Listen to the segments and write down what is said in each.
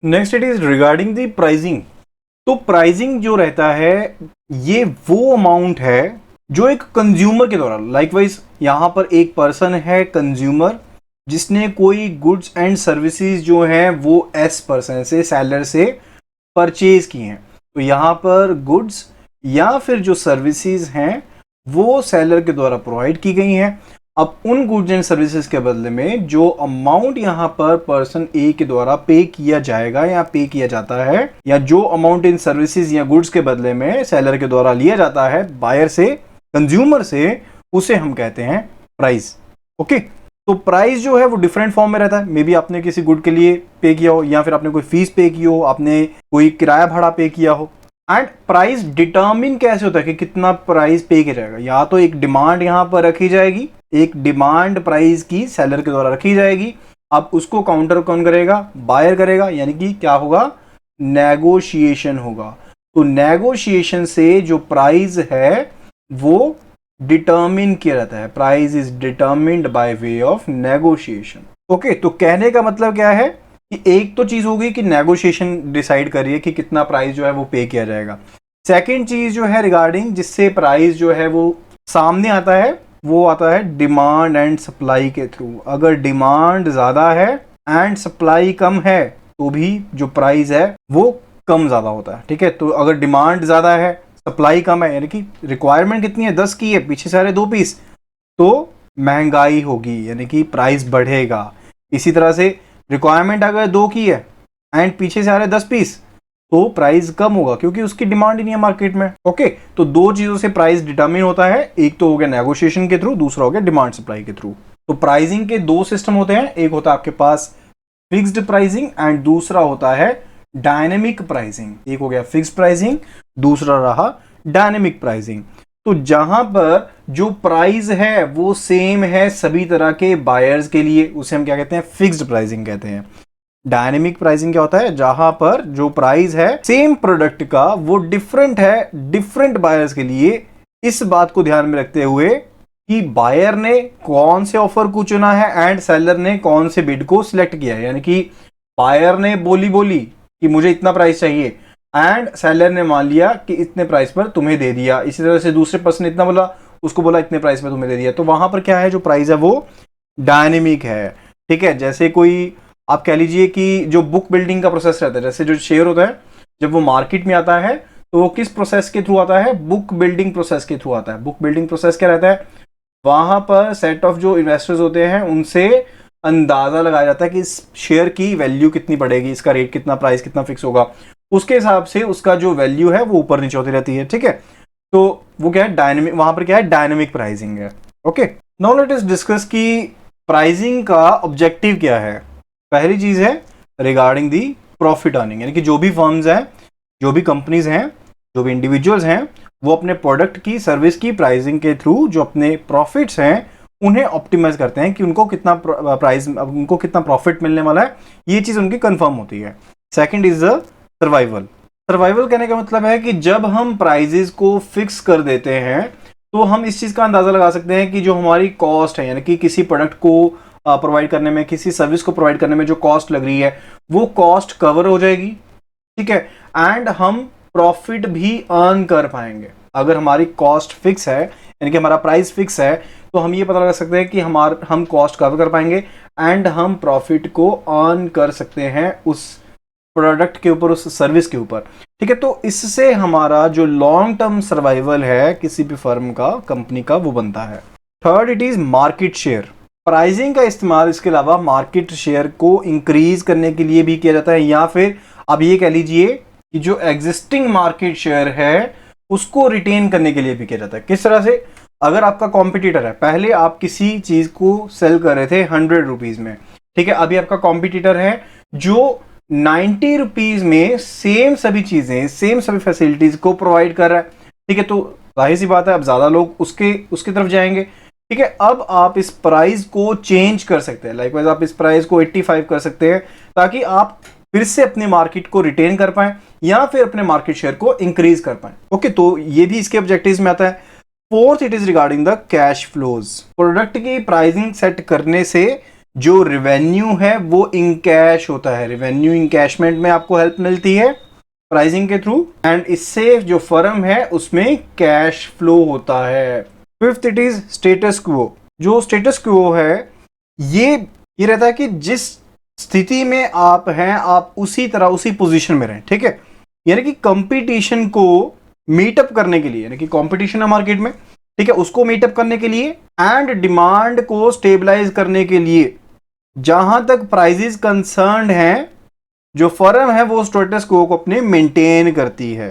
Next it is regarding the pricing. तो pricing जो रहता है ये वो अमाउंट है जो एक कंज्यूमर के द्वारा, लाइकवाइज यहाँ पर एक पर्सन है कंज्यूमर जिसने कोई गुड्स एंड सर्विसेज जो हैं वो एस पर्सन से, सेलर से परचेज की हैं। तो यहाँ पर गुड्स या फिर जो सर्विसेज हैं वो सेलर के द्वारा प्रोवाइड की गई हैं। अब उन गुड्स एंड सर्विसेज के बदले में जो अमाउंट यहाँ पर पर्सन ए के द्वारा पे किया जाएगा या पे किया जाता है, या जो अमाउंट इन सर्विसेज या गुड्स के बदले में सेलर के द्वारा लिया जाता है बायर से, कंज्यूमर से, उसे हम कहते हैं प्राइस। ओके, तो प्राइस जो है वो डिफरेंट फॉर्म में रहता है। मे बी आपने किसी गुड के लिए पे किया हो, या फिर आपने कोई फीस पे की हो, आपने कोई किराया भाड़ा पे किया हो। एंड प्राइस डिटर्मिन कैसे होता है कि कितना प्राइस पे किया जाएगा? या तो एक डिमांड यहाँ पर रखी जाएगी, एक डिमांड प्राइस की सेलर के द्वारा रखी जाएगी। अब उसको काउंटर कौन करेगा? बायर करेगा, यानी कि क्या होगा? नेगोशिएशन होगा। तो नेगोशिएशन से जो प्राइस है वो डिटर्मिन किया जाता है। Price is determined by way of negotiation. Okay, तो कहने का मतलब क्या है कि एक तो चीज होगी कि नेगोशिएशन डिसाइड करिए कि कितना प्राइस जो है वो पे किया जाएगा। सेकंड चीज जो है रिगार्डिंग जिससे प्राइस जो है वो सामने आता है, वो आता है डिमांड एंड सप्लाई के थ्रू। अगर डिमांड ज्यादा है एंड सप्लाई कम है तो भी जो प्राइस है वो कम ज्यादा होता है। ठीक है, तो अगर डिमांड ज्यादा है, सप्लाई कम है, यानी कि रिक्वायरमेंट कितनी है? 10 की है, पीछे से आ रहे 2 पीस, तो महंगाई होगी, यानी कि प्राइस बढ़ेगा। इसी तरह से रिक्वायरमेंट अगर 2 की है एंड पीछे से आ रहे 10 पीस, तो प्राइस कम होगा क्योंकि उसकी डिमांड ही नहीं है मार्केट में। ओके, तो 2 चीजों से प्राइस डिटरमिन होता है। एक तो हो गया नेगोशिएशन के थ्रू, दूसरा हो गया डिमांड सप्लाई के थ्रू। तो प्राइसिंग के 2 सिस्टम होते हैं, एक होता है आपके पास फिक्स्ड प्राइसिंग एंड दूसरा होता है डायनेमिक प्राइसिंग। एक हो गया फिक्स्ड प्राइसिंग, दूसरा रहा डायनेमिक प्राइसिंग। तो जहां पर जो प्राइस है वो सेम है सभी तरह के बायर्स के लिए, उसे हम क्या कहते हैं? फिक्स्ड प्राइसिंग कहते हैं। डायनेमिक प्राइसिंग क्या होता है? जहां पर जो प्राइस है सेम प्रोडक्ट का वो डिफरेंट है डिफरेंट बायर्स के लिए, इस बात को ध्यान में रखते हुए कि बायर ने कौन से ऑफर को चुना है एंड सेलर ने कौन से बिड को सिलेक्ट किया है। यानी कि बायर ने बोली कि मुझे इतना प्राइस चाहिए एंड सेलर ने मान लिया कि इतने प्राइस पर तुम्हें दे दिया। इसी तरह से दूसरे पर्सन ने इतना बोला, उसको बोला इतने प्राइस पर तुम्हें दे दिया। तो वहां पर क्या है? जो प्राइस है वो डायनेमिक है। ठीक है, जैसे कोई आप कह लीजिए कि जो बुक बिल्डिंग का प्रोसेस रहता है, जैसे जो शेयर होता है जब वो मार्केट में आता है तो वो किस प्रोसेस के थ्रू आता है? बुक बिल्डिंग प्रोसेस के थ्रू आता है। बुक बिल्डिंग प्रोसेस क्या रहता है? वहां पर सेट ऑफ जो इन्वेस्टर्स होते हैं उनसे अंदाजा लगाया जाता है कि इस शेयर की वैल्यू कितनी बढ़ेगी, इसका रेट कितना, प्राइस कितना फिक्स होगा, उसके हिसाब से उसका जो वैल्यू है वो ऊपर नीचे होती रहती है। ठीक है, तो वो क्या है? डायनेमिक, वहां पर क्या है? डायनेमिक प्राइसिंग है। Okay, now let us discuss कि प्राइसिंग का ऑब्जेक्टिव क्या है। पहली चीज है रिगार्डिंग दी प्रॉफिट अर्निंग, यानी कि जो भी फर्म्स हैं, जो भी कंपनीज हैं, जो भी इंडिविजुअल्स हैं, वो अपने प्रोडक्ट की, सर्विस की प्राइसिंग के थ्रू जो अपने प्रॉफिट्स हैं उन्हें ऑप्टिमाइज करते हैं कि उनको कितना प्राइस, उनको कितना प्रॉफिट मिलने वाला है, ये चीज उनकी कंफर्म होती है। Second is survival. सर्वाइवल कहने का मतलब है कि जब हम प्राइजेस को फिक्स कर देते हैं तो हम इस चीज का अंदाजा लगा सकते हैं कि जो हमारी कॉस्ट है, यानी कि किसी प्रोडक्ट को प्रोवाइड करने में, किसी सर्विस को प्रोवाइड करने में जो कॉस्ट लग रही है वो कॉस्ट कवर हो जाएगी। ठीक है, एंड हम प्रॉफिट भी अर्न कर पाएंगे। अगर हमारी कॉस्ट फिक्स है, यानी कि हमारा प्राइस फिक्स है, तो हम ये पता लगा सकते हैं कि हम कॉस्ट कवर कर पाएंगे एंड हम प्रॉफिट को अर्न कर सकते हैं उस प्रोडक्ट के ऊपर, उस सर्विस के ऊपर। ठीक है, तो इससे हमारा जो लॉन्ग टर्म सर्वाइवल है किसी भी फर्म का, कंपनी का, वो बनता है। Third it is market share. Pricing का इस्तेमाल इसके अलावा मार्केट शेयर को इंक्रीज करने के लिए भी किया जाता है, या फिर आप ये कह लीजिए कि जो एग्जिस्टिंग मार्केट शेयर है उसको रिटेन करने के लिए भी किया जाता है। किस तरह से? अगर आपका कॉम्पिटिटर है, पहले आप किसी चीज को सेल कर रहे थे 100 रुपीज में, ठीक है, अभी आपका कॉम्पिटिटर है जो 90 रुपीज में सेम सभी चीजें, सेम सभी फैसिलिटीज को प्रोवाइड कर रहा है। ठीक है, तो जाहिर सी बात है अब ज्यादा लोग उसके तरफ जाएंगे। ठीक है, अब आप इस प्राइस को चेंज कर सकते हैं, लाइकवाइज आप इस प्राइस को 85 कर सकते हैं ताकि आप फिर से अपने मार्केट को रिटेन कर पाएं या फिर अपने मार्केट शेयर को इंक्रीज कर पाएं। ओके, तो ये भी इसके ऑब्जेक्टिव्स में आता है। Fourth it is regarding the cash flows. Product की प्राइसिंग सेट करने से जो रेवेन्यू है वो इन कैश होता है, रेवेन्यू इनकैशमेंट में आपको हेल्प मिलती है प्राइसिंग के थ्रू, एंड इससे जो फर्म है उसमें कैश फ्लो होता है। फिफ्थ इट इज स्टेटस क्वो। जो स्टेटस क्वो है ये रहता है कि जिस स्थिति में आप हैं आप उसी तरह उसी पोजीशन में रहें, ठीक है। यानी कि कंपटीशन को मीटअप करने के लिए, यानी कि कंपटीशन है मार्केट में, ठीक है, उसको मीटअप करने के लिए एंड डिमांड को स्टेबलाइज करने के लिए जहां तक प्राइजेस कंसर्न्ड हैं, जो फर्म है वो स्टेटस क्वो को अपने मेंटेन करती है।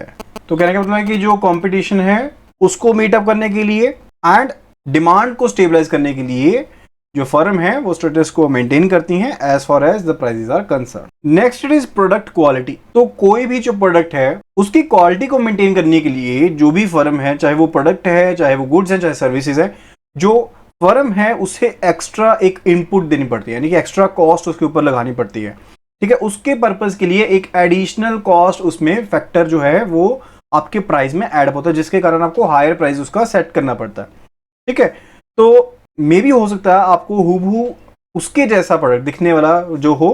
तो कहने का मतलब है कि जो कंपटीशन है उसको मीटअप करने के लिए एंड डिमांड को स्टेबलाइज करने के लिए जो फर्म है वो स्टेटस को मेंटेन करती हैं as far as the prices are concern. Next it is product quality. तो कोई भी जो प्रोडक्ट है उसकी क्वालिटी को मेंटेन करने के लिए जो भी फर्म है, चाहे वो प्रोडक्ट है, चाहे वो गुड्स है, चाहे सर्विसेज है, जो फर्म है उसे एक्स्ट्रा एक इनपुट देनी पड़ती है, यानी कि एक्स्ट्रा कॉस्ट उसके ऊपर लगानी पड़ती है, ठीक है। उसके पर्पज के लिए एक एडिशनल कॉस्ट उसमें फैक्टर जो है वो आपके प्राइस में ऐड होता है, जिसके कारण आपको हायर प्राइस उसका सेट करना पड़ता है, ठीक है। तो मे भी हो सकता है आपको हूबहू उसके जैसा प्रोडक्ट दिखने वाला जो हो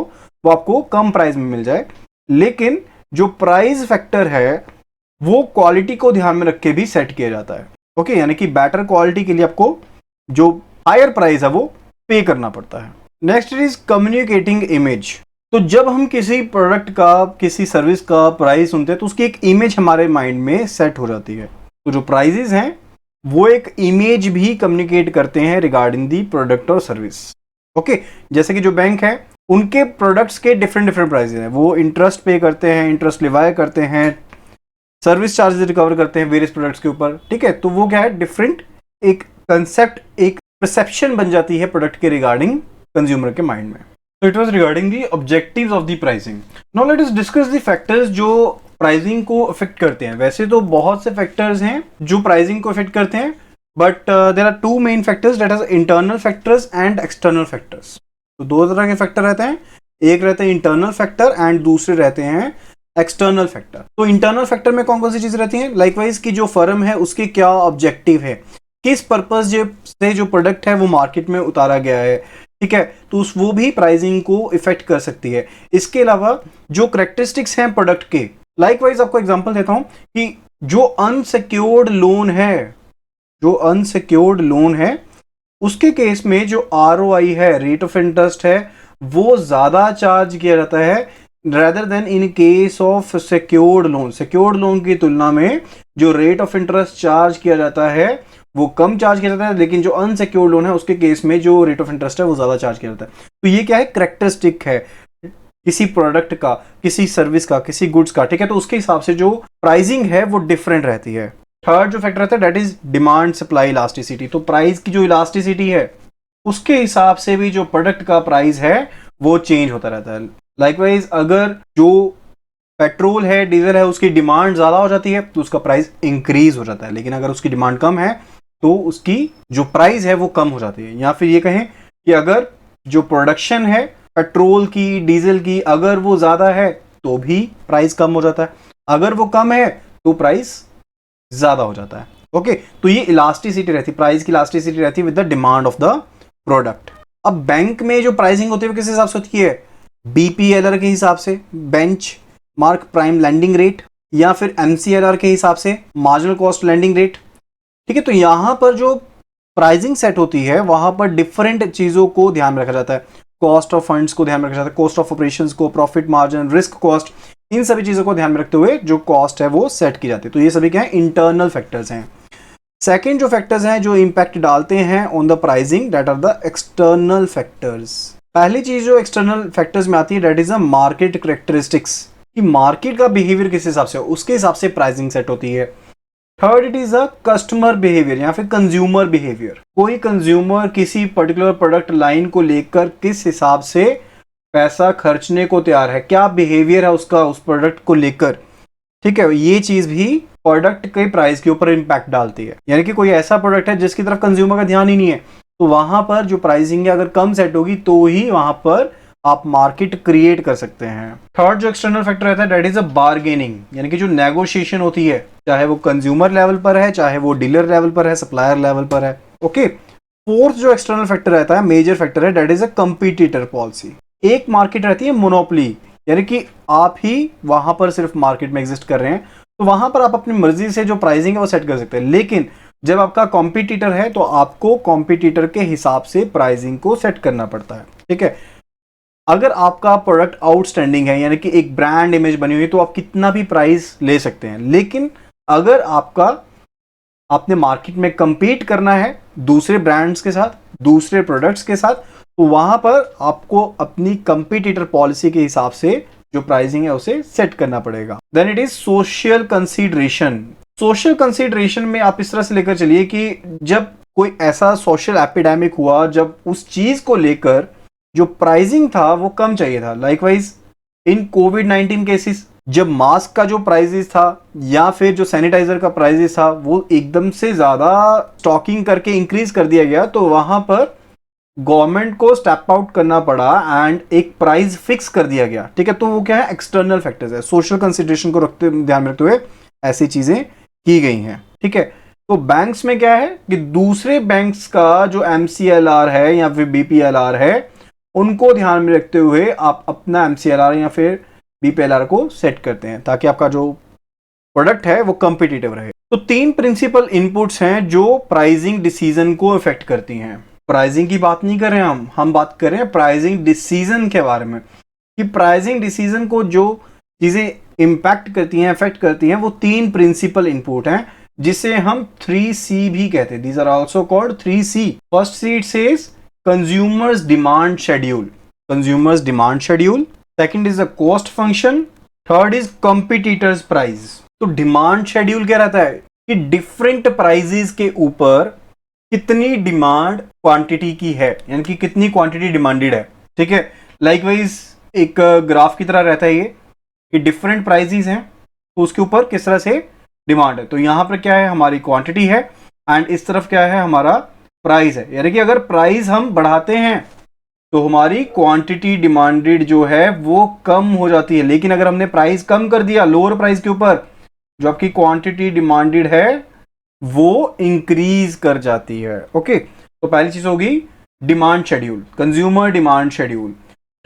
वो आपको कम प्राइस में मिल जाए, लेकिन जो प्राइस फैक्टर है वो क्वालिटी को ध्यान में रख के भी सेट किया जाता है, ओके। यानी कि बेटर क्वालिटी के लिए आपको जो हायर प्राइस है वो पे करना पड़ता है। Next is communicating image. तो जब हम किसी प्रोडक्ट का, किसी सर्विस का प्राइस सुनते हैं तो उसकी एक इमेज हमारे माइंड में सेट हो जाती है। तो जो प्राइजेस हैं वो एक इमेज भी कम्युनिकेट करते हैं रिगार्डिंग दी प्रोडक्ट और सर्विस, ओके। जैसे कि जो बैंक है उनके प्रोडक्ट्स के डिफरेंट डिफरेंट प्राइसेस हैं, वो इंटरेस्ट पे करते हैं, इंटरेस्ट लिवाय करते हैं, सर्विस चार्जेस रिकवर करते हैं वेरियस प्रोडक्ट्स के ऊपर, ठीक है। तो वो क्या है, डिफरेंट एक कंसेप्ट, एक परसेप्शन बन जाती है प्रोडक्ट के रिगार्डिंग कंज्यूमर के माइंड में। So it was regarding the objectives of the pricing. Now let us discuss the factors जो प्राइसिंग को अफेक्ट करते हैं। वैसे तो बहुत से फैक्टर्स हैं जो प्राइसिंग को अफेक्ट करते हैं, but there are two main factors, that is internal factors and external factors. तो दो तरह के फैक्टर रहते हैं, एक रहते हैं इंटरनल फैक्टर एंड दूसरे रहते हैं एक्सटर्नल फैक्टर। तो इंटरनल फैक्टर में कौन कौन सी चीजें रहती हैं, लाइकवाइज की जो फर्म है उसके क्या ऑब्जेक्टिव है, किस पर्पज से जो प्रोडक्ट है वो मार्केट में उतारा गया है, ठीक है। तो वो भी प्राइसिंग को इफेक्ट कर सकती है। इसके अलावा जो करेक्टरिस्टिक्स हैं प्रोडक्ट के, लाइकवाइज आपको एग्जांपल देता हूं कि जो अनसिक्योर्ड लोन है, जो अनसिक्योर्ड लोन है उसके केस में जो आरओआई है, रेट ऑफ इंटरेस्ट है, वो ज्यादा चार्ज किया जाता है rather then in case of secured loan. Secured loan की तुलना में जो रेट ऑफ इंटरेस्ट चार्ज किया जाता है वो कम चार्ज किया जाता है, लेकिन जो अनसिक्योर्ड लोन है उसके केस में जो रेट ऑफ इंटरेस्ट है वो ज्यादा चार्ज किया जाता है। तो ये क्या है, करेक्टरिस्टिक है किसी प्रोडक्ट का, किसी सर्विस का, किसी गुड्स का, ठीक है। तो उसके हिसाब से जो प्राइसिंग है वो डिफरेंट रहती है। थर्ड जो फैक्टर रहता है that is demand supply elasticity. तो प्राइस की जो इलास्टिसिटी है उसके हिसाब से भी जो प्रोडक्ट का प्राइस है वो चेंज होता रहता है। लाइकवाइज अगर जो पेट्रोल है, डीजल है, उसकी डिमांड ज्यादा हो जाती है तो उसका प्राइस इंक्रीज हो जाता है, लेकिन अगर उसकी डिमांड कम है तो उसकी जो प्राइस है वो कम हो जाती है। या फिर ये कहें कि अगर जो प्रोडक्शन है पेट्रोल की, डीजल की, अगर वो ज्यादा है तो भी प्राइस कम हो जाता है, अगर वो कम है तो प्राइस ज्यादा हो जाता है, ओके। तो ये इलास्टिसिटी रहती है, प्राइस की इलास्टिसिटी रहती है with the demand of the product. अब बैंक में जो प्राइसिंग होती है वो किस हिसाब से होती है, बीपीएलआर के हिसाब से, bench mark prime landing rate, या फिर एमसीएलआर के हिसाब से, मार्जिनल कॉस्ट लैंडिंग रेट, ठीक है। तो यहां पर जो प्राइसिंग सेट होती है वहां पर डिफरेंट चीजों को ध्यान में रखा जाता है, कॉस्ट ऑफ फंड्स को ध्यान में रखा जाता है, कॉस्ट ऑफ ऑपरेशंस को, प्रॉफिट मार्जिन, रिस्क कॉस्ट, इन सभी चीजों को ध्यान में रखते हुए जो कॉस्ट है वो सेट की जाती है। तो ये सभी क्या है, इंटरनल फैक्टर्स हैं। सेकेंड जो फैक्टर्स हैं जो इंपैक्ट डालते हैं on the pricing, that are the external factors. पहली चीज जो एक्सटर्नल फैक्टर्स में आती है that is a market characteristics, कि मार्केट का बिहेवियर किस हिसाब से हो उसके हिसाब से प्राइसिंग सेट होती है। Third it is a customer behaviour या फिर कंज्यूमर बिहेवियर, कोई कंज्यूमर किसी पर्टिकुलर प्रोडक्ट लाइन को लेकर किस हिसाब से पैसा खर्चने को तैयार है, क्या बिहेवियर है उसका उस प्रोडक्ट को लेकर, ठीक है। ये चीज भी प्रोडक्ट के प्राइस के ऊपर इंपैक्ट डालती है। यानी कि कोई ऐसा प्रोडक्ट है जिसकी तरफ कंज्यूमर का ध्यान ही नहीं है तो वहां पर जो प्राइसिंग है अगर कम सेट होगी तो ही वहां पर आप मार्केट क्रिएट कर सकते हैं। थर्ड जो एक्सटर्नल फैक्टर रहता है दैट इज अ बार्गेनिंग, यानी कि जो नेगोशिएशन होती है, चाहे वो कंज्यूमर लेवल पर है, चाहे वो डीलर लेवल पर है, सप्लायर लेवल पर है, ओके। फोर्थ जो एक्सटर्नल फैक्टर रहता है, मेजर फैक्टर है, that is a competitor policy. एक मार्केट रहती है मोनोपोली, यानी कि आप ही वहां पर सिर्फ मार्केट में एग्जिस्ट कर रहे हैं, तो वहां पर आप अपनी मर्जी से जो प्राइसिंग है वो सेट कर सकते हैं। लेकिन जब आपका कॉम्पिटिटर है तो आपको कॉम्पिटिटर के हिसाब से प्राइसिंग को सेट करना पड़ता है, ठीक है। अगर आपका प्रोडक्ट आउटस्टैंडिंग है, यानी कि एक ब्रांड इमेज बनी हुई है, तो आप कितना भी प्राइस ले सकते हैं। लेकिन अगर आपने मार्केट में compete करना है दूसरे ब्रांड्स के साथ, दूसरे प्रोडक्ट्स के साथ, तो वहां पर आपको अपनी कंपटीटर पॉलिसी के हिसाब से जो प्राइसिंग है उसे सेट करना पड़ेगा। Then it is social consideration. Social consideration में आप इस तरह से लेकर चलिए कि जब कोई ऐसा सोशल एपिडेमिक हुआ, जब उस चीज को लेकर जो प्राइसिंग था वो कम चाहिए था। लाइकवाइज इन कोविड-19 केसेस, जब मास्क का जो प्राइसेस था या फिर जो सैनिटाइजर का प्राइसेस था वो एकदम से ज्यादा स्टॉकिंग करके इंक्रीज कर दिया गया, तो वहां पर गवर्नमेंट को स्टेप आउट करना पड़ा एंड एक प्राइस फिक्स कर दिया गया, ठीक है। तो वो क्या है, एक्सटर्नल फैक्टर्स है। सोशल कंसिडरेशन को ध्यान में रखते हुए ऐसी चीजें की गई हैं, ठीक है। तो बैंक्स में क्या है कि दूसरे बैंक्स का जो MCLR है या फिर BPLR है, उनको ध्यान में रखते हुए आप अपना MCLR या फिर BPLR को सेट करते हैं ताकि आपका जो प्रोडक्ट है वो कॉम्पिटिटिव रहे। तो 3 प्रिंसिपल इनपुट्स हैं जो प्राइसिंग डिसीजन को इफेक्ट करती हैं। प्राइसिंग की बात नहीं कर रहे हैं हम बात कर रहे हैं प्राइसिंग डिसीजन के बारे में, कि प्राइसिंग डिसीजन को जो चीजें इंपैक्ट करती हैं, इफेक्ट करती हैं, वो 3 प्रिंसिपल इनपुट हैं जिसे हम 3C भी कहते हैं। These are also called 3C। First C it says consumers demand schedule, consumers demand schedule. Second is the cost function, third is competitors price. तो डिमांड शेड्यूल क्या रहता है कि डिफरेंट प्राइजेस के ऊपर कितनी डिमांड क्वांटिटी की है, यानी कि कितनी क्वांटिटी डिमांडेड है, ठीक है। लाइकवाइज एक ग्राफ की तरह रहता है ये कि डिफरेंट प्राइजेस हैं तो उसके ऊपर किस तरह से डिमांड है। तो यहां पर क्या है, हमारी क्वांटिटी है एंड इस तरफ क्या है, हमारा प्राइस है। यानी कि अगर प्राइस हम बढ़ाते हैं तो हमारी क्वांटिटी डिमांडेड जो है वो कम हो जाती है, लेकिन अगर हमने प्राइस कम कर दिया लोअर प्राइस के ऊपर, जो आपकी क्वांटिटी डिमांडेड है वो इंक्रीज कर जाती है। ओके, तो पहली चीज होगी demand schedule, consumer demand schedule.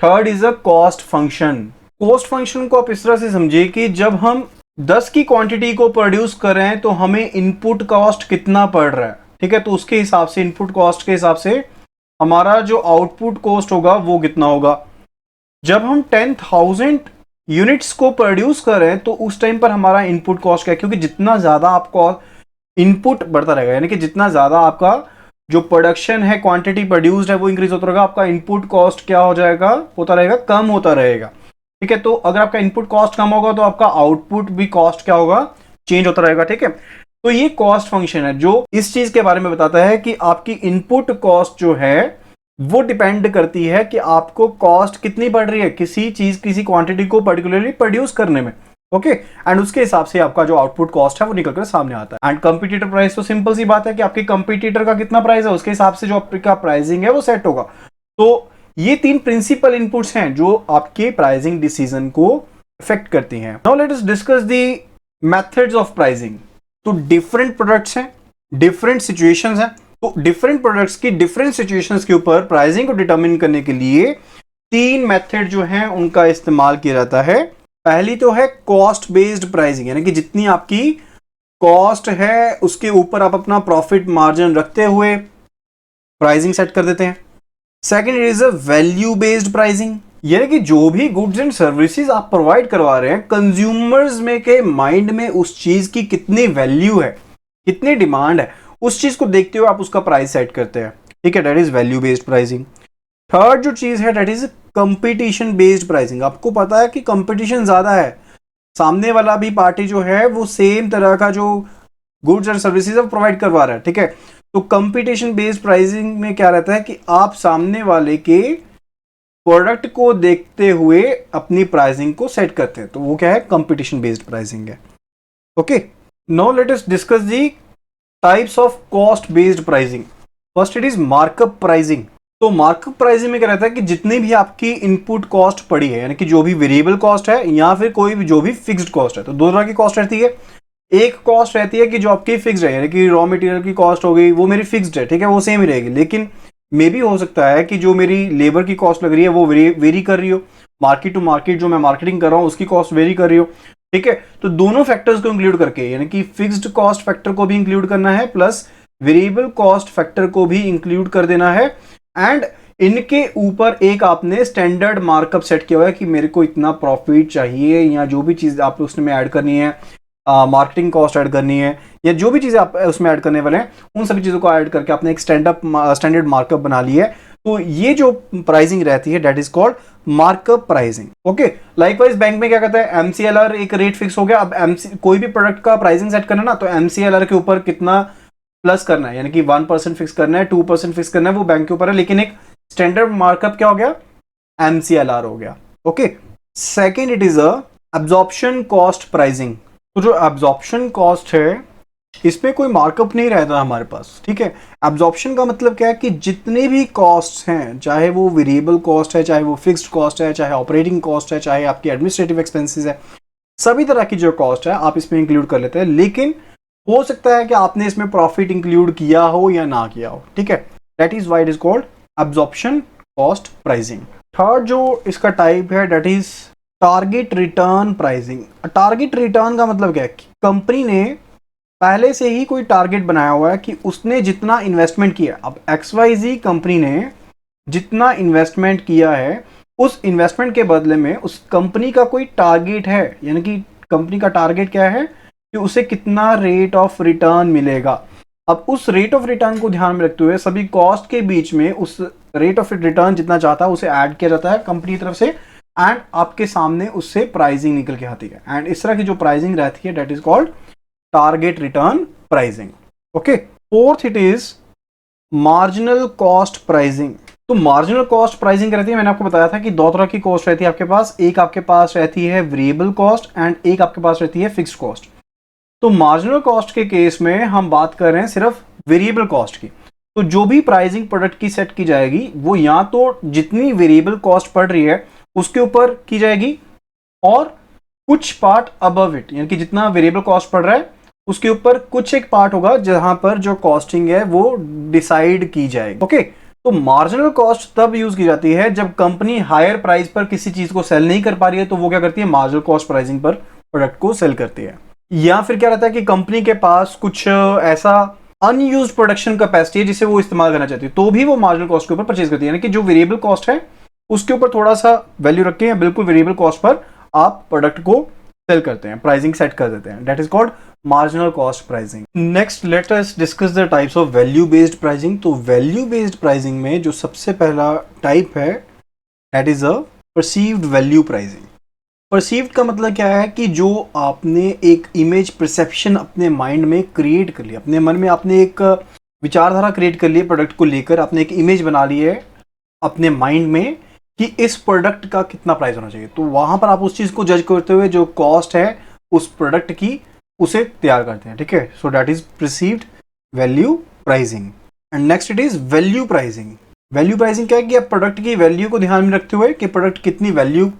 Third is a cost function. Cost function को आप इस तरह से समझिए कि जब हम 10 की क्वांटिटी को प्रोड्यूस कर रहे हैं तो हमें इनपुट कॉस्ट कितना पड़ रहा है, ठीक है। तो उसके हिसाब से, इनपुट कॉस्ट के हिसाब से हमारा जो आउटपुट कॉस्ट होगा वो कितना होगा। जब हम 10,000 यूनिट्स को प्रोड्यूस कर रहे हैं तो उस टाइम पर हमारा इनपुट कॉस्ट क्या है, क्योंकि जितना ज्यादा आपको इनपुट बढ़ता रहेगा, यानी कि जितना ज्यादा आपका जो प्रोडक्शन है, क्वांटिटी प्रोड्यूस्ड है वो इंक्रीज होता रहेगा, आपका इनपुट कॉस्ट क्या हो जाएगा, होता रहेगा, कम होता रहेगा, ठीक है। तो अगर आपका इनपुट कॉस्ट कम होगा तो आपका आउटपुट भी कॉस्ट क्या होगा, चेंज होता रहेगा, ठीक है। तो ये कॉस्ट फंक्शन है जो इस चीज के बारे में बताता है कि आपकी इनपुट कॉस्ट जो है वो डिपेंड करती है कि आपको कॉस्ट कितनी पड़ रही है किसी चीज, किसी क्वांटिटी को पर्टिकुलरली प्रोड्यूस करने में, ओके। एंड उसके हिसाब से आपका जो आउटपुट कॉस्ट है वो निकलकर सामने आता है। एंड कंपटीटर प्राइस तो सिंपल सी बात है कि आपके कंपटीटर का कितना प्राइस है उसके हिसाब से जो आपका प्राइसिंग है वो सेट होगा। तो ये 3 प्रिंसिपल इनपुट्स हैं जो आपके प्राइसिंग डिसीजन को इफेक्ट करती हैं। Now let us discuss the methods of pricing. तो डिफरेंट प्रोडक्ट्स हैं, डिफरेंट सिचुएशंस हैं, तो डिफरेंट प्रोडक्ट्स की डिफरेंट सिचुएशंस के ऊपर प्राइसिंग को डिटरमिन करने के लिए 3 मेथड जो हैं उनका इस्तेमाल किया जाता है। पहली तो है कॉस्ट बेस्ड प्राइसिंग, यानी कि जितनी आपकी कॉस्ट है उसके ऊपर आप अपना प्रॉफिट मार्जिन रखते हुए प्राइसिंग सेट कर देते हैं। Second is a value based pricing, यानी कि जो भी गुड्स एंड सर्विसेज आप प्रोवाइड करवा रहे हैं, कंज्यूमर्स में के माइंड में उस चीज की कितनी वैल्यू है, कितनी डिमांड है, उस चीज को देखते हुए आप उसका प्राइस सेट करते हैं, ठीक है। That is value based pricing. Third जो चीज है that is competition based pricing. आपको पता है कि कंपटीशन ज्यादा है, सामने वाला भी पार्टी जो है वो सेम तरह का जो गुड्स एंड सर्विसेज प्रोवाइड करवा रहा है, ठीक है। तो कंपटीशन बेस्ड प्राइसिंग में क्या रहता है कि आप सामने वाले के प्रोडक्ट को देखते हुए अपनी प्राइसिंग को सेट करते हैं, तो वो क्या है, कंपटीशन बेस्ड प्राइसिंग है, okay. Now let us discuss the types of cost based pricing. First it is markup pricing. तो मार्कअप प्राइसिंग में क्या रहता है कि जितनी भी आपकी इनपुट कॉस्ट पड़ी है, यानी कि जो भी वेरिएबल कॉस्ट है या फिर कोई भी जो भी फिक्स्ड कॉस्ट है, तो दो तरह की कॉस्ट रहती है। एक कॉस्ट रहती है कि जो आपकी फिक्स्ड है, यानी कि रॉ मटेरियल की कॉस्ट हो गई वो मेरी फिक्स्ड है, ठीक है, वो सेम ही रहेगी। लेकिन मे भी हो सकता है कि जो मेरी लेबर की कॉस्ट लग रही है वो वेरी कर रही हो, मार्केट टू मार्केट जो मैं मार्केटिंग कर रहा हूँ उसकी कॉस्ट वेरी कर रही हो, ठीक है। तो दोनों फैक्टर्स को इंक्लूड करके, यानी कि फिक्स्ड कॉस्ट फैक्टर को भी इंक्लूड करना है प्लस वेरिएबल कॉस्ट फैक्टर को भी इंक्लूड कर देना है। एंड इनके ऊपर एक आपने स्टैंडर्ड मार्कअप सेट किया हुआ है कि मेरे को इतना प्रॉफिट चाहिए, या जो भी चीज आप उसमें ऐड करनी है, मार्केटिंग कॉस्ट ऐड करनी है, या जो भी चीजें आप उसमें ऐड करने वाले हैं उन सभी चीजों को ऐड करके आपने एक स्टैंडर्ड मार्कअप बना ली है। तो ये जो प्राइसिंग रहती है that is called markup pricing. Okay, likewise bank में क्या कहता है, एमसीएलआर एक रेट फिक्स हो गया। अब कोई भी प्रोडक्ट का प्राइसिंग सेट करना ना, तो एमसीएलआर के ऊपर कितना प्लस करना है, यानी कि 1% फिक्स करना है, 2% फिक्स करना है, वो बैंक के ऊपर है। लेकिन एक स्टैंडर्ड मार्कअप क्या हो गया, एमसीएलआर हो गया। Okay, second it is absorption cost pricing. तो जो एब्जॉर्प्शन कॉस्ट है इसमें कोई मार्कअप नहीं रहता हमारे पास, ठीक है। एब्जॉर्प्शन का मतलब क्या है कि जितने भी कॉस्ट हैं, चाहे वो वेरिएबल कॉस्ट है, चाहे वो फिक्स्ड कॉस्ट है, चाहे ऑपरेटिंग कॉस्ट है, चाहे आपकी एडमिनिस्ट्रेटिव एक्सपेंसेस है, सभी तरह की जो कॉस्ट है आप इसमें इंक्लूड कर लेते हैं। लेकिन हो सकता है कि आपने इसमें प्रॉफिट इंक्लूड किया हो या ना किया हो, ठीक है। That is why it is called absorption cost pricing. Third जो इसका टाइप है that is target return pricing. Target return का मतलब क्या है कि कंपनी ने पहले से ही कोई टारगेट बनाया हुआ है कि उसने जितना इन्वेस्टमेंट किया, अब XYZ कंपनी ने जितना इन्वेस्टमेंट किया है उस इन्वेस्टमेंट के बदले में उस कंपनी का कोई टारगेट है, यानी कि कंपनी का टारगेट क्या है कि उसे कितना रेट ऑफ रिटर्न मिलेगा। अब उस रेट ऑफ रिटर्न को ध्यान में रखते हुए सभी कॉस्ट के बीच में उस रेट ऑफ रिटर्न जितना चाहता है उसे ऐड किया जाता है कंपनी की तरफ से, एंड आपके सामने उससे प्राइसिंग निकल के आती है। एंड इस तरह की जो प्राइसिंग रहती है that is called target return pricing. Okay, fourth it is marginal cost pricing. तो मार्जिनल कॉस्ट प्राइसिंग रहती है, मैंने आपको बताया था कि दो तरह की कॉस्ट रहती है आपके पास, एक आपके पास रहती है वेरिएबल कॉस्ट एंड एक आपके पास रहती है फिक्स्ड कॉस्ट। तो मार्जिनल कॉस्ट के केस में हम बात कर रहे हैं सिर्फ वेरिएबल कॉस्ट की। तो जो भी प्राइसिंग प्रोडक्ट की सेट की जाएगी वो या तो जितनी वेरिएबल कॉस्ट पड़ रही है उसके ऊपर की जाएगी, और कुछ पार्ट अबव इट, यानी कि जितना वेरिएबल कॉस्ट पड़ रहा है उसके ऊपर कुछ एक पार्ट होगा जहां पर जो कॉस्टिंग है वो डिसाइड की जाएगी। ओके, तो मार्जिनल कॉस्ट तब यूज की जाती है जब कंपनी हायर प्राइस पर किसी चीज को सेल नहीं कर पा रही है, तो वो क्या करती है, मार्जिनल कॉस्ट प्राइसिंग पर प्रोडक्ट को सेल करती है। या फिर क्या रहता है कि कंपनी के पास कुछ ऐसा अनयूज प्रोडक्शन कैपेसिटी है जिसे वो इस्तेमाल करना चाहती है, तो भी वो मार्जिनल कॉस्ट के ऊपर परचेज करती है, यानी कि जो वेरिएबल कॉस्ट है उसके ऊपर थोड़ा सा वैल्यू रख के या बिल्कुल वेरिएबल कॉस्ट पर आप प्रोडक्ट को सेल करते हैं, प्राइसिंग सेट कर देते हैं। That is called marginal cost pricing. Next let us discuss the types of value based pricing. तो वैल्यू बेस्ड प्राइसिंग में जो सबसे पहला टाइप है that is a perceived value pricing. Perceived का मतलब क्या है कि जो आपने एक इमेज परसेप्शन अपने माइंड में क्रिएट कर लिया, अपने मन में आपने एक विचारधारा क्रिएट कर ली है प्रोडक्ट को लेकर, आपने एक इमेज बना ली है अपने माइंड में कि इस प्रोडक्ट का कितना प्राइस होना चाहिए, तो वहां पर आप उस चीज को जज करते हुए जो कॉस्ट है उस प्रोडक्ट की उसे तैयार करते हैं, ठीक है। So that is perceived value pricing. And next it is value pricing. Value pricing क्या है कि आप प्रोडक्ट की वैल्यू को ध्यान में रखते हुए कि प्रोडक्ट कितनी वैल्यू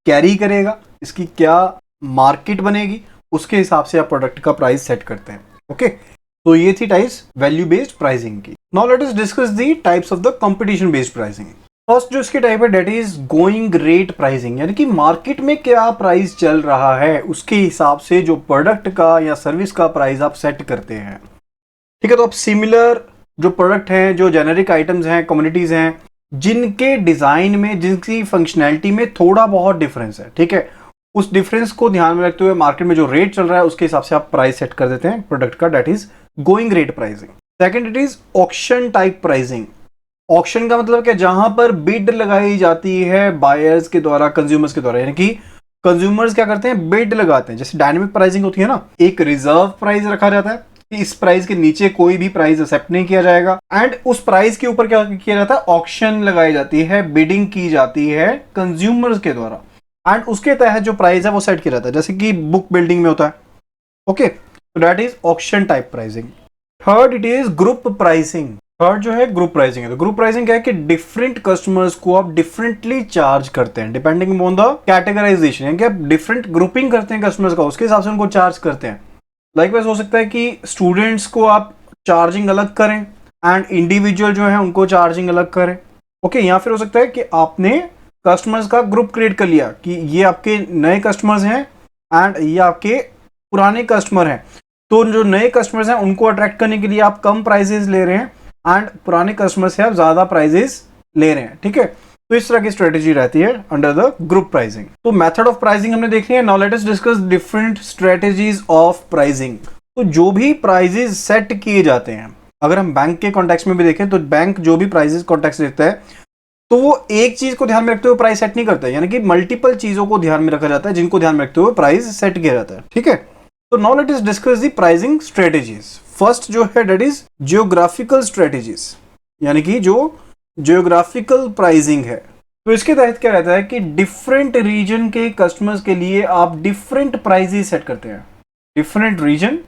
कैरी करेगा, इसकी क्या मार्केट बनेगी, उसके हिसाब से आप प्रोडक्ट का प्राइस सेट करते हैं। ओके, तो ये थी टाइप्स वैल्यू बेस्ड प्राइसिंग की। Now let us discuss the types of the competition based pricing. First जो इसकी टाइप है that is going rate pricing, यानी कि मार्केट में क्या प्राइस चल रहा है उसके हिसाब से जो प्रोडक्ट का या सर्विस का प्राइस आप सेट करते हैं, ठीक है। तो आप सिमिलर जो प्रोडक्ट हैं, जो जेनेरिक आइटम्स हैं, कम्युनिटीज हैं, जिनके डिजाइन में, जिनकी फंक्शनैलिटी में थोड़ा बहुत डिफरेंस है, ठीक है, उस डिफरेंस को ध्यान में रखते हुए मार्केट में जो रेट चल रहा है उसके हिसाब से आप प्राइस सेट कर देते हैं प्रोडक्ट का, that is going rate pricing. Second it is auction type pricing. Auction का मतलब क्या, जहां पर बिड लगाई जाती है बायर्स के द्वारा, कंज्यूमर्स के द्वारा, यानी कि कंज्यूमर्स क्या करते हैं, बिड लगाते हैं। जैसे डायनेमिक प्राइसिंग होती है ना, एक रिजर्व प्राइस रखा जाता है कि इस प्राइस के नीचे कोई भी प्राइस एक्सेप्ट नहीं किया जाएगा, एंड उस प्राइस के ऊपर क्या किया जाता है, ऑक्शन लगाई जाती है, बिडिंग की जाती है कंज्यूमर्स के द्वारा, एंड उसके तहत जो प्राइस है वो सेट किया जाता है, जैसे कि बुक बिल्डिंग में होता है। ओके, तो that is auction type pricing. Third it is group pricing. Third जो है ग्रुप प्राइसिंग है। तो ग्रुप प्राइसिंग क्या है कि डिफरेंट कस्टमर्स को आप डिफरेंटली चार्ज करते हैं डिपेंडिंग ऑन द कैटेगराइजेशन, यानी कि आप डिफरेंट ग्रुपिंग करते हैं कस्टमर्स का, उसके हिसाब से उनको चार्ज करते हैं। लाइकवाइज हो सकता है कि स्टूडेंट्स को आप चार्जिंग अलग करें एंड इंडिविजुअल जो है उनको चार्जिंग अलग करें। ओके, या फिर हो सकता है कि आपने कस्टमर्स का ग्रुप क्रिएट कर लिया कि ये आपके नए कस्टमर्स हैं एंड ये आपके पुराने कस्टमर हैं। तो जो नए कस्टमर्स हैं उनको अट्रैक्ट करने के लिए आप कम प्राइजेस ले रहे हैं एंड पुराने कस्टमर से आप ज्यादा प्राइजेस ले रहे हैं। ठीक है, तो इस तरह की स्ट्रेटेजी रहती है अंडर द ग्रुप प्राइसिंग। तो मेथड ऑफ प्राइसिंग हमने देख लिया। Now let us discuss different strategies of pricing. तो जो भी प्राइजेस सेट किए जाते हैं, अगर हम बैंक के कॉन्टेक्स्ट में भी देखें तो बैंक जो भी प्राइजेस कॉन्टेक्स्ट देता है तो वो एक चीज को ध्यान में रखते हुए प्राइस सेट नहीं करता है, यानी कि मल्टीपल चीजों को ध्यान में रखा जाता है जिनको ध्यान में रखते हुए प्राइस सेट किया जाता है। ठीक है, तो now let us discuss the pricing strategies. First जो है दैट इज जियोग्राफिकल स्ट्रेटेजीज, यानी कि जो जियोग्राफिकल प्राइसिंग है। तो इसके तहत क्या रहता है कि डिफरेंट रीजन के कस्टमर्स के लिए आप डिफरेंट प्राइजेस सेट करते हैं। Different region,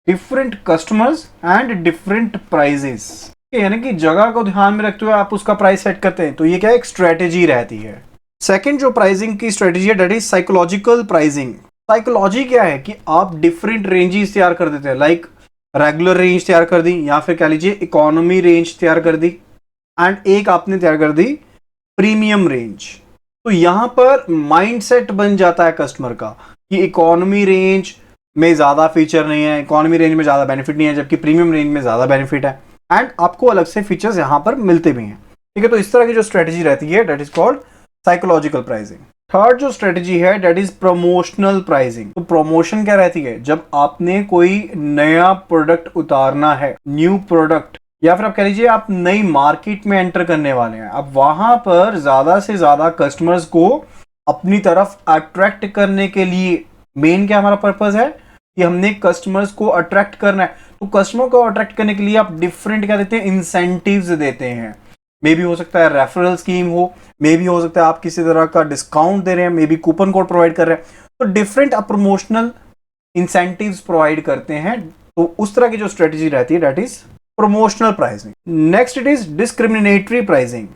different customers and different prices, यानी कि जगह को ध्यान में रखते हुए आप उसका प्राइस सेट करते हैं। तो ये क्या एक स्ट्रेटेजी रहती है। सेकंड जो प्राइसिंग की स्ट्रेटेजी है that is psychological pricing. Psychology क्या है कि आप डिफरेंट रेंजेस तैयार कर देते हैं, लाइक रेगुलर रेंज तैयार कर दी या फिर कह लीजिए इकोनॉमी रेंज तैयार कर दी एंड एक आपने तैयार कर दी प्रीमियम रेंज। तो यहां पर माइंडसेट बन जाता है कस्टमर का कि इकोनॉमी रेंज में ज्यादा फीचर नहीं है, इकोनॉमी रेंज में ज्यादा बेनिफिट नहीं है, जबकि प्रीमियम रेंज में ज्यादा बेनिफिट है एंड आपको अलग से फीचर्स यहां पर मिलते भी हैं। ठीक है, तो इस तरह की जो स्ट्रेटेजी रहती है that is called psychological pricing. Third जो स्ट्रेटेजी है दैट इज प्रमोशनल प्राइसिंग। तो प्रमोशन क्या रहती है, जब आपने कोई नया प्रोडक्ट उतारना है, न्यू प्रोडक्ट, या फिर आप कह लीजिए आप नई मार्केट में एंटर करने वाले हैं, अब वहां पर ज्यादा से ज्यादा कस्टमर्स को अपनी तरफ अट्रैक्ट करने के लिए मेन क्या हमारा पर्पस है कि हमने कस्टमर्स को अट्रैक्ट करना है। तो कस्टमर को अट्रैक्ट करने के लिए आप डिफरेंट क्या देते हैं, इंसेंटिव्स देते हैं। मे भी हो सकता है रेफरल स्कीम हो, मे भी हो सकता है आप किसी तरह का डिस्काउंट दे रहे हैं, मे भी कूपन कोड प्रोवाइड कर रहे हैं। तो डिफरेंट आप प्रमोशनल इंसेंटिव्स प्रोवाइड करते हैं। तो उस तरह की जो स्ट्रेटेजी रहती है that is promotional pricing. Next it is discriminatory pricing.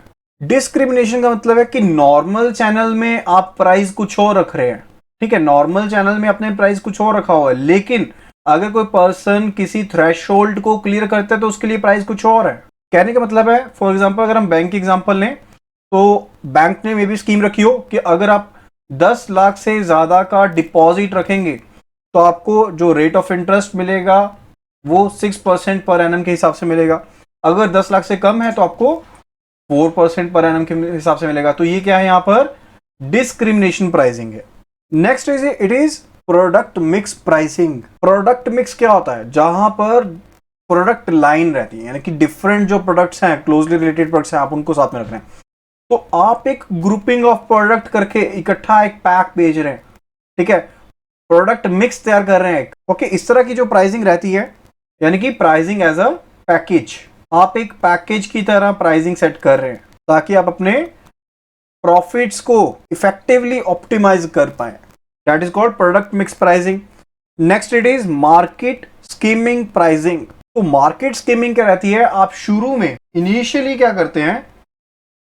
Discrimination का मतलब है कि नॉर्मल चैनल में आप प्राइस कुछ और रख रहे हैं। ठीक है, नॉर्मल चैनल में अपने प्राइस कुछ और रखा हुआ है, लेकिन अगर कोई पर्सन किसी थ्रेशोल्ड को क्लियर करता है तो उसके लिए प्राइस कुछ और है। कहने का मतलब है, फॉर एग्जांपल अगर हम बैंक की एग्जांपल लें तो बैंक ने मे भी स्कीम रखी हो कि अगर आप 10 लाख से ज्यादा का डिपॉजिट रखेंगे तो आपको जो रेट ऑफ इंटरेस्ट मिलेगा वो 6% पर एनम के हिसाब से मिलेगा। अगर 10 लाख से कम है तो आपको 4% पर एनम के हिसाब से मिलेगा। तो ये क्या है, यहाँ पर डिस्क्रिमिनेशन प्राइसिंग है। Next is it is product mix pricing. Product mix क्या होता है, जहां पर प्रोडक्ट लाइन रहती है, यानी कि डिफरेंट जो प्रोडक्ट्स हैं, क्लोजली रिलेटेड प्रोडक्ट्स हैं, आप उनको साथ में रख रहे हैं। तो आप एक ग्रुपिंग ऑफ प्रोडक्ट करके इकट्ठा एक पैक बेच रहे हैं। ठीक है, प्रोडक्ट मिक्स तैयार कर रहे हैं। ओके, इस तरह की जो प्राइसिंग रहती है, यानी कि प्राइसिंग एज अ पैकेज, आप एक पैकेज की तरह प्राइसिंग सेट कर रहे हैं ताकि आप अपने प्रॉफिट्स को इफेक्टिवली ऑप्टिमाइज कर पाए। That is called product mix pricing. Next it is market skimming pricing. तो मार्केट स्कीमिंग क्या रहती है, आप शुरू में इनिशियली क्या करते हैं,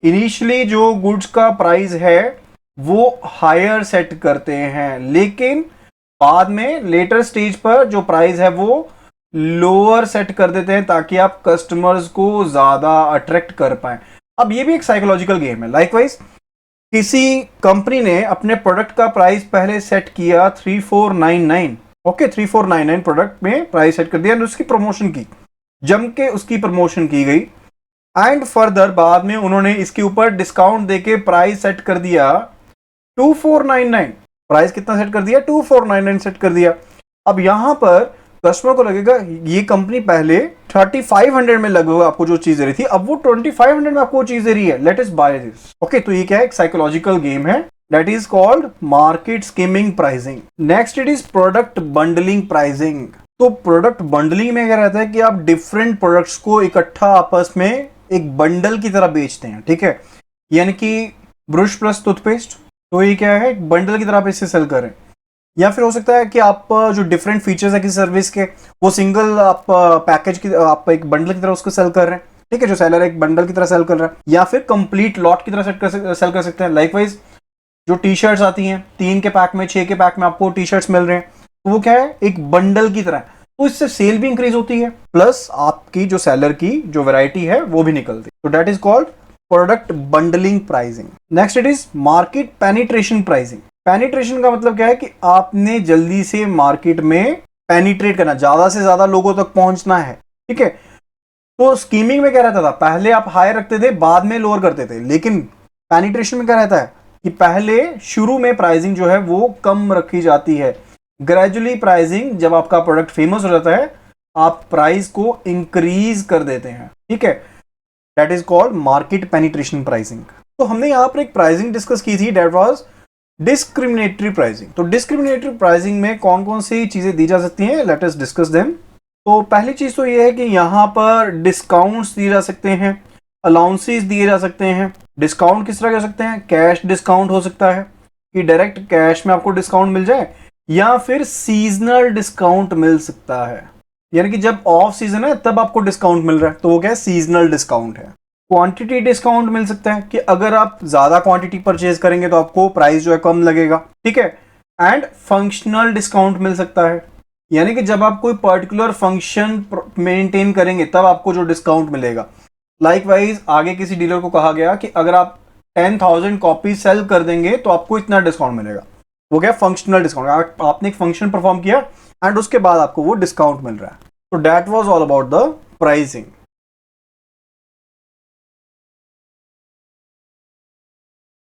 इनिशियली जो गुड्स का प्राइस है वो हायर सेट करते हैं, लेकिन बाद में लेटर स्टेज पर जो प्राइस है वो लोअर सेट कर देते हैं ताकि आप कस्टमर्स को ज्यादा अट्रैक्ट कर पाए। अब ये भी एक साइकोलॉजिकल गेम है। लाइकवाइज किसी कंपनी ने अपने प्रोडक्ट का प्राइस पहले सेट किया 3499। ओके, 3499 प्रोडक्ट में प्राइस सेट कर दिया, उसकी प्रमोशन की, जम के उसकी प्रमोशन की गई एंड फर्दर बाद में उन्होंने इसके ऊपर डिस्काउंट देके प्राइस सेट कर दिया 2499। प्राइस कितना सेट कर दिया, 2499 सेट कर दिया। अब यहां पर कस्टमर को लगेगा ये कंपनी पहले 3500 में लगभग आपको जो चीज दे रही थी, अब वो 2500 में आपको चीज दे रही है, let us buy this. Okay, तो ये क्या है, एक साइकोलॉजिकल गेम है that is called market skimming pricing. Next it is product bundling pricing. तो प्रोडक्ट बंडलिंग में क्या रहता है कि आप डिफरेंट प्रोडक्ट्स को इकट्ठा आपस में एक बंडल की तरह बेचते हैं। ठीक है, यानी कि ब्रश प्लस टूथपेस्ट, तो ये क्या है, एक बंडल की तरह आप इसे सेल करें। या फिर हो सकता है कि आप जो डिफरेंट फीचर्स है किसी सर्विस के वो सिंगल आप पैकेज की आप एक बंडल की तरह उसको सेल कर रहे हैं। ठीक है, जो सेलर एक बंडल की तरह सेल कर रहा है, या फिर कंप्लीट लॉट की तरह सेल कर सकते हैं। लाइकवाइज जो टी शर्ट्स आती हैं 3 के पैक में, 6 के पैक में आपको टी शर्ट्स मिल रहे हैं, तो वो क्या है, एक बंडल की तरह है। तो इससे सेल भी इंक्रीज होती है, प्लस आपकी जो सेलर की जो वैरायटी है वो भी निकलती है। तो that is called product bundling pricing. Next it is market penetration pricing. Penetration का मतलब क्या है कि आपने जल्दी से मार्केट में पेनिट्रेट करना, ज्यादा से ज्यादा लोगों तक पहुंचना है, ठीक है। तो स्कीमिंग में क्या रहता था, पहले आप हाई रखते थे, बाद में लोअर करते थे। लेकिन पेनिट्रेशन में क्या रहता है कि पहले शुरू में प्राइसिंग जो है वो कम रखी जाती है। ग्रेजुअली प्राइसिंग, जब आपका प्रोडक्ट फेमस हो जाता है, आप प्राइस को इंक्रीज कर देते हैं, ठीक है। That is called market penetration pricing. तो हमने यहां पर एक प्राइसिंग डिस्कस की थी, दैट वाज डिस्क्रिमिनेटरी प्राइसिंग। तो डिस्क्रिमिनेटरी प्राइसिंग में कौन कौन सी चीजें दी जा सकती हैं, लेट अस डिस्कस देम। तो पहली चीज तो ये है कि यहां पर डिस्काउंट्स दिए जा सकते हैं, अलाउंसेस दिए जा सकते हैं। डिस्काउंट किस तरह के हो सकते हैं, कैश डिस्काउंट हो सकता है कि डायरेक्ट कैश में आपको डिस्काउंट मिल जाए, या फिर सीजनल डिस्काउंट मिल सकता है, यानी कि जब ऑफ सीजन है तब आपको डिस्काउंट मिल रहा है, तो वो क्या है, सीजनल डिस्काउंट है। क्वांटिटी डिस्काउंट मिल सकता है कि अगर आप ज्यादा क्वांटिटी परचेज करेंगे तो आपको प्राइस जो है कम लगेगा, ठीक है। एंड फंक्शनल डिस्काउंट मिल सकता है, यानी कि जब आप कोई पर्टिकुलर फंक्शन मेंटेन करेंगे तब आपको जो डिस्काउंट मिलेगा। लाइकवाइज आगे किसी डीलर को कहा गया कि अगर आप 10,000 कॉपी सेल कर देंगे तो आपको इतना डिस्काउंट मिलेगा। वो क्या, फंक्शनल डिस्काउंट। आपने एक फंक्शन परफॉर्म किया एंड उसके बाद आपको वो डिस्काउंट मिल रहा है। तो that was all about the pricing.